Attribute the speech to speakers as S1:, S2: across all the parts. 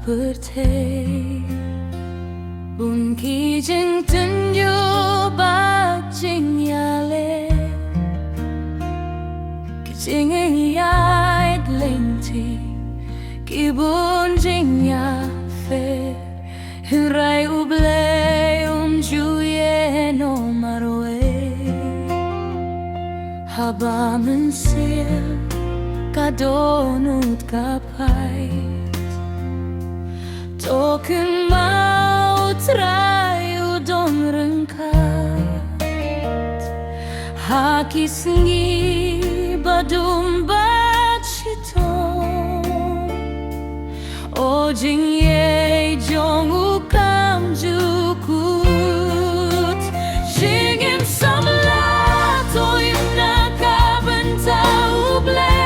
S1: perte Bun ki jing tun yu ba jing ya le Ki jing yai ling ti Ki bun jing ya fe Rai uble ju ye no marwe Haba mensil kadonut kapait Token mau trayu dong rengkat Haki sengi badum bachito O jing ye jong ukam jukut Jingim samla toyum na kabenta uble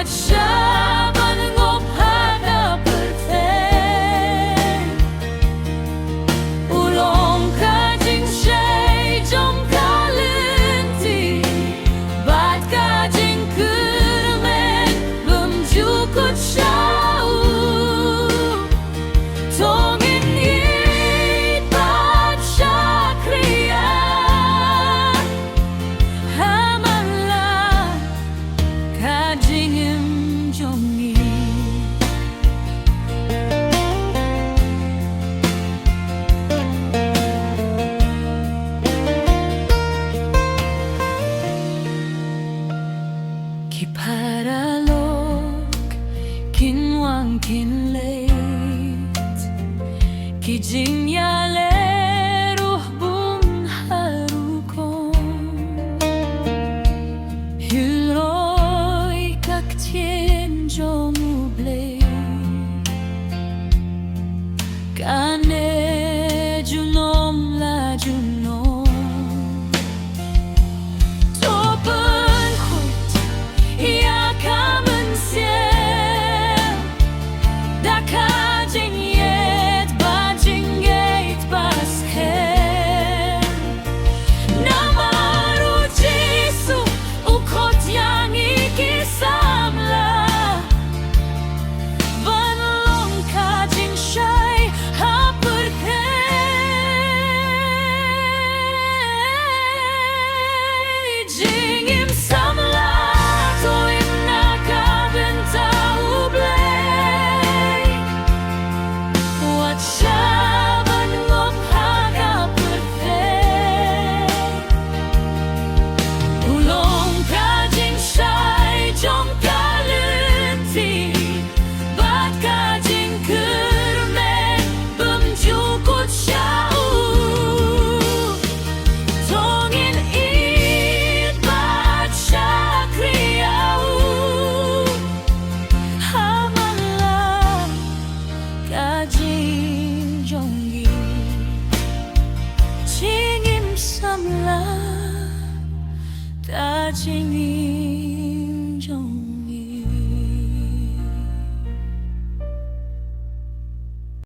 S1: Shaban ngop hada perfect Ulong ka jing shay jong ka lenti Bat ka jing kurmen bum jukut shau Tongin yit bat shakriya Hamala ka jingim Ki paralog kin wang kin late Ki jing ya le